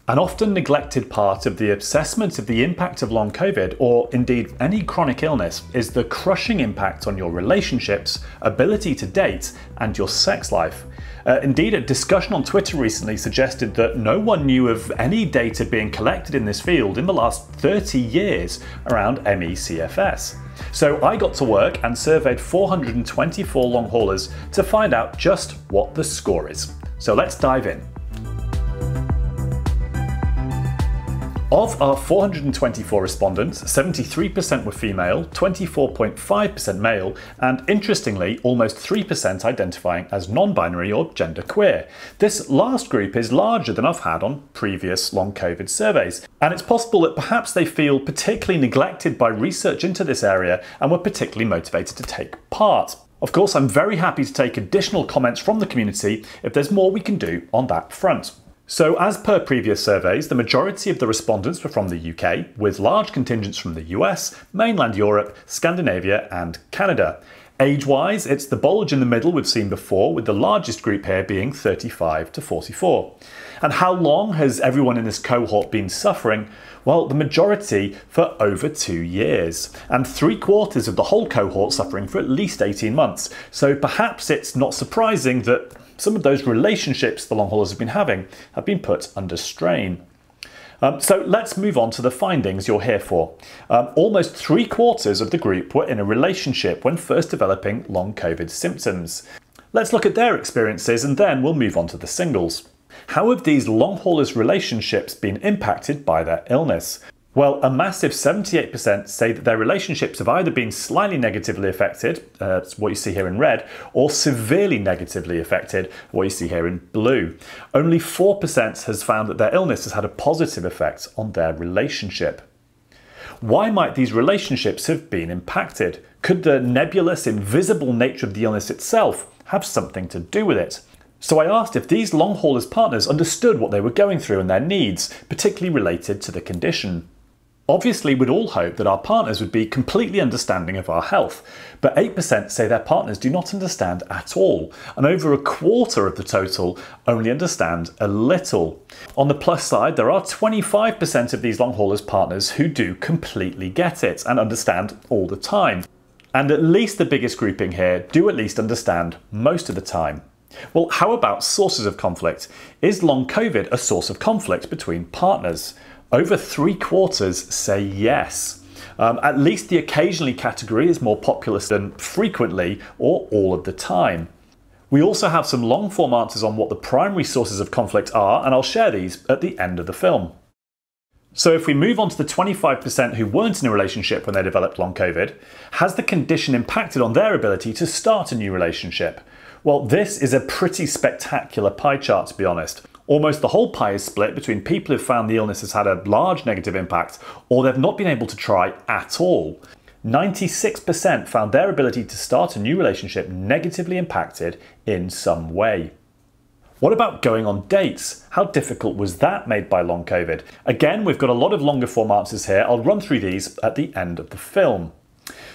An often neglected part of the assessment of the impact of long COVID, or indeed any chronic illness, is the crushing impact on your relationships, ability to date, and your sex life. Indeed, a discussion on Twitter recently suggested that no one knew of any data being collected in this field in the last 30 years around ME/CFS. So I got to work and surveyed 424 long haulers to find out just what the score is. So let's dive in. Of our 424 respondents, 73% were female, 24.5% male, and interestingly, almost 3% identifying as non-binary or genderqueer. This last group is larger than I've had on previous long COVID surveys, and it's possible that perhaps they feel particularly neglected by research into this area and were particularly motivated to take part. Of course, I'm very happy to take additional comments from the community if there's more we can do on that front. So as per previous surveys, the majority of the respondents were from the UK, with large contingents from the US, mainland Europe, Scandinavia and Canada. Age-wise, it's the bulge in the middle we've seen before, with the largest group here being 35 to 44. And how long has everyone in this cohort been suffering? Well, the majority for over 2 years, and 3/4 of the whole cohort suffering for at least 18 months. So perhaps it's not surprising that some of those relationships the long haulers have been put under strain. So let's move on to the findings you're here for. Almost 3/4 of the group were in a relationship when first developing long COVID symptoms. Let's look at their experiences and then we'll move on to the singles. How have these long haulers' relationships been impacted by their illness? Well, a massive 78% say that their relationships have either been slightly negatively affected, what you see here in red, or severely negatively affected, what you see here in blue. Only 4% has found that their illness has had a positive effect on their relationship. Why might these relationships have been impacted? Could the nebulous, invisible nature of the illness itself have something to do with it? So I asked if these long haulers' partners understood what they were going through and their needs, particularly related to the condition. Obviously, we'd all hope that our partners would be completely understanding of our health, but 8% say their partners do not understand at all, and over 1/4 of the total only understand a little. On the plus side, there are 25% of these long haulers' partners who do completely get it and understand all the time. And at least the biggest grouping here do at least understand most of the time. Well, how about sources of conflict? Is long COVID a source of conflict between partners? Over 3/4 say yes. At least the occasionally category is more populous than frequently or all of the time. We also have some long form answers on what the primary sources of conflict are, and I'll share these at the end of the film. So if we move on to the 25% who weren't in a relationship when they developed long COVID, has the condition impacted on their ability to start a new relationship? Well, this is a pretty spectacular pie chart, to be honest. Almost the whole pie is split between people who've found the illness has had a large negative impact or they've not been able to try at all. 96% found their ability to start a new relationship negatively impacted in some way. What about going on dates? How difficult was that made by long COVID? Again, we've got a lot of longer form answers here. I'll run through these at the end of the film.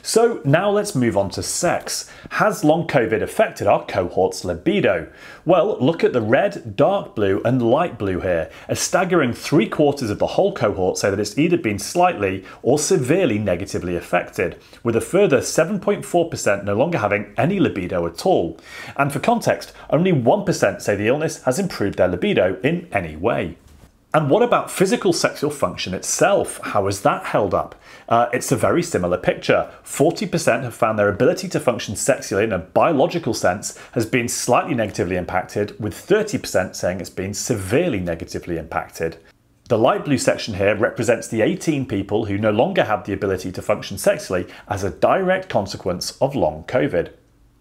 So now let's move on to sex. Has long COVID affected our cohort's libido? Well, look at the red, dark blue and light blue here. A staggering 3/4 of the whole cohort say that it's either been slightly or severely negatively affected, with a further 7.4% no longer having any libido at all. And for context, only 1% say the illness has improved their libido in any way. And what about physical sexual function itself? How has that held up? It's a very similar picture. 40% have found their ability to function sexually in a biological sense has been slightly negatively impacted, with 30% saying it's been severely negatively impacted. The light blue section here represents the 18 people who no longer have the ability to function sexually as a direct consequence of long COVID.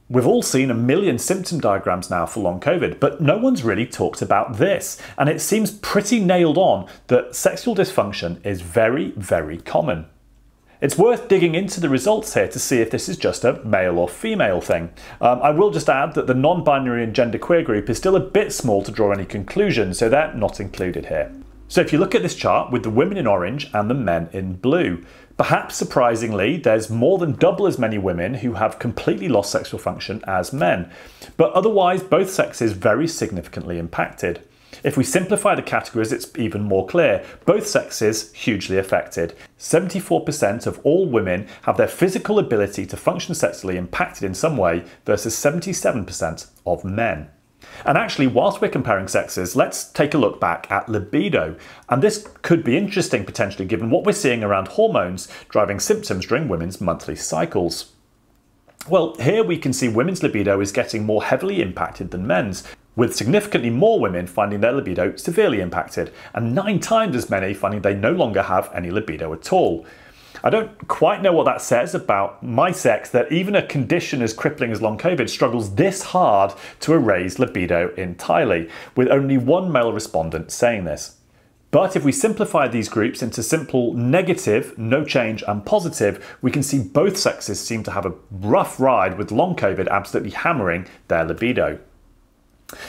We've all seen a million symptom diagrams now for long COVID, but no one's really talked about this, and it seems pretty nailed on that sexual dysfunction is very, very common. It's worth digging into the results here to see if this is just a male or female thing. I will just add that the non-binary and genderqueer group is still a bit small to draw any conclusions, so they're not included here. So if you look at this chart with the women in orange and the men in blue, perhaps surprisingly, there's more than double as many women who have completely lost sexual function as men, but otherwise both sexes very significantly impacted. If we simplify the categories, it's even more clear. Both sexes hugely affected. 74% of all women have their physical ability to function sexually impacted in some way versus 77% of men. And actually, whilst we're comparing sexes, let's take a look back at libido. And this could be interesting potentially given what we're seeing around hormones driving symptoms during women's monthly cycles. Well, here we can see women's libido is getting more heavily impacted than men's, with significantly more women finding their libido severely impacted, and 9 times as many finding they no longer have any libido at all. I don't quite know what that says about my sex, that even a condition as crippling as long COVID struggles this hard to erase libido entirely, with only one male respondent saying this. But if we simplify these groups into simple negative, no change, and positive, we can see both sexes seem to have a rough ride, with long COVID absolutely hammering their libido.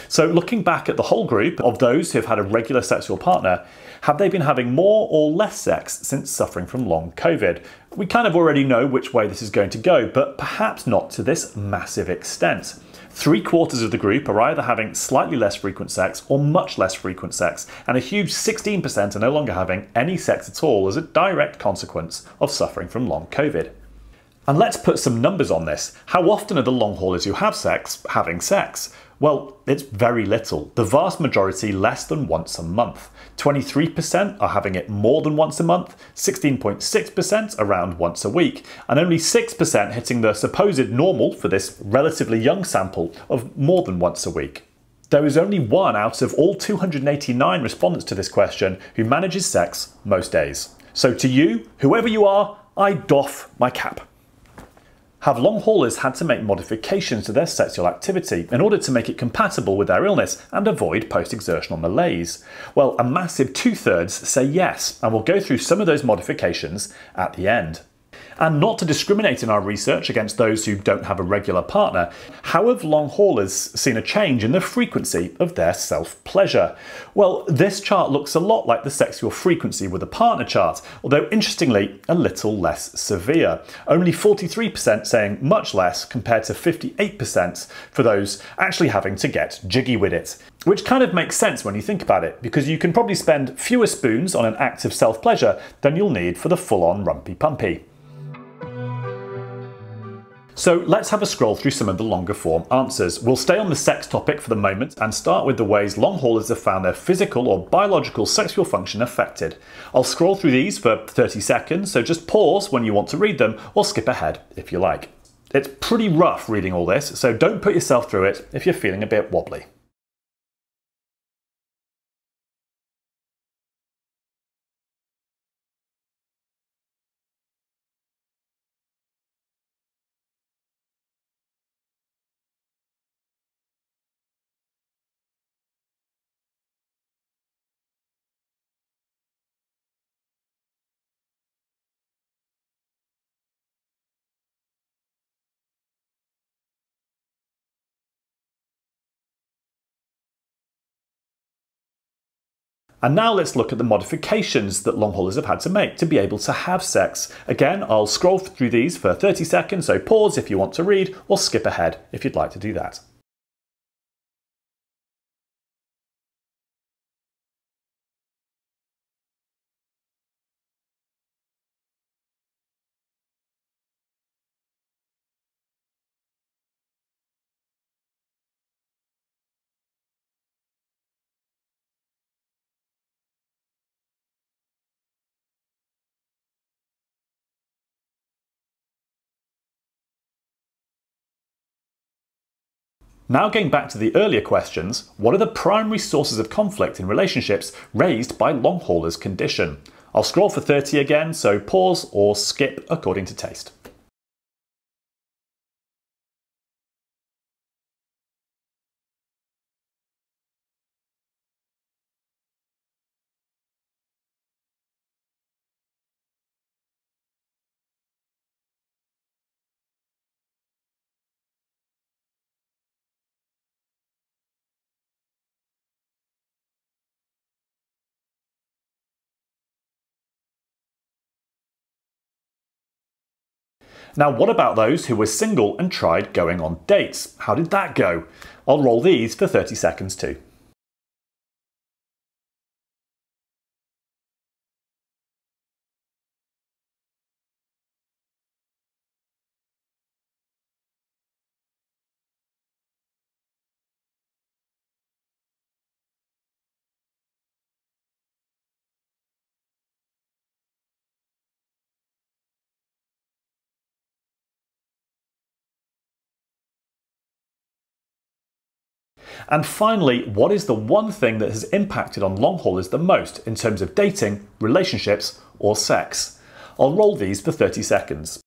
So looking back at the whole group of those who have had a regular sexual partner, have they been having more or less sex since suffering from long COVID? We kind of already know which way this is going to go, but perhaps not to this massive extent. 3/4 of the group are either having slightly less frequent sex or much less frequent sex, and a huge 16% are no longer having any sex at all as a direct consequence of suffering from long COVID. And let's put some numbers on this. How often are the long haulers who have sex having sex? Well, it's very little. The vast majority less than once a month. 23% are having it more than once a month, 16.6% around once a week, and only 6% hitting the supposed normal for this relatively young sample of more than once a week. There is only 1 out of all 289 respondents to this question who manages sex most days. So to you, whoever you are, I doff my cap. Have long haulers had to make modifications to their sexual activity in order to make it compatible with their illness and avoid post-exertional malaise? Well, a massive 2/3 say yes, and we'll go through some of those modifications at the end. And not to discriminate in our research against those who don't have a regular partner, how have long haulers seen a change in the frequency of their self-pleasure? Well, this chart looks a lot like the sexual frequency with a partner chart, although interestingly a little less severe. Only 43% saying much less compared to 58% for those actually having to get jiggy with it. Which kind of makes sense when you think about it, because you can probably spend fewer spoons on an act of self-pleasure than you'll need for the full-on rumpy-pumpy. So let's have a scroll through some of the longer form answers. We'll stay on the sex topic for the moment and start with the ways long haulers have found their physical or biological sexual function affected. I'll scroll through these for 30 seconds, so just pause when you want to read them or skip ahead if you like. It's pretty rough reading all this, so don't put yourself through it if you're feeling a bit wobbly. And now let's look at the modifications that long haulers have had to make to be able to have sex. Again, I'll scroll through these for 30 seconds, so pause if you want to read or skip ahead if you'd like to do that. Now going back to the earlier questions, what are the primary sources of conflict in relationships raised by long haulers' condition? I'll scroll for 30 again, so pause or skip according to taste. Now, what about those who were single and tried going on dates? How did that go? I'll roll these for 30 seconds too. And finally, what is the one thing that has impacted on long haulers the most in terms of dating, relationships, or sex? I'll roll these for 30 seconds.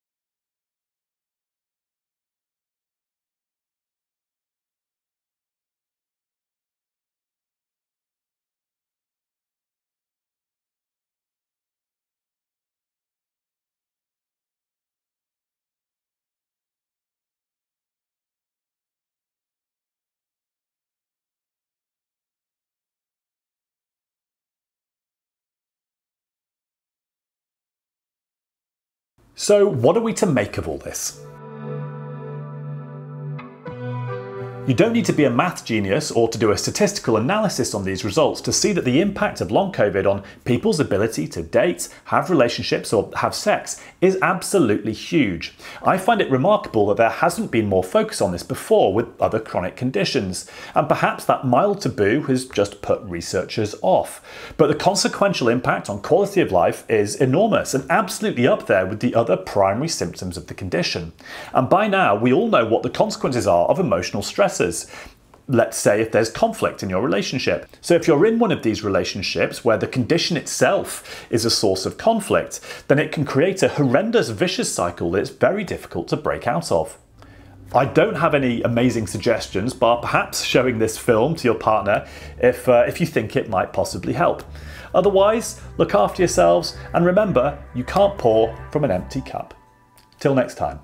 So what are we to make of all this? You don't need to be a math genius or to do a statistical analysis on these results to see that the impact of long COVID on people's ability to date, have relationships or have sex is absolutely huge. I find it remarkable that there hasn't been more focus on this before with other chronic conditions, and perhaps that mild taboo has just put researchers off. But the consequential impact on quality of life is enormous and absolutely up there with the other primary symptoms of the condition. And by now we all know what the consequences are of emotional stress. Let's say if there's conflict in your relationship. So if you're in one of these relationships where the condition itself is a source of conflict, then it can create a horrendous vicious cycle that's very difficult to break out of. I don't have any amazing suggestions, but perhaps showing this film to your partner if you think it might possibly help. Otherwise, look after yourselves and remember, you can't pour from an empty cup. Till next time.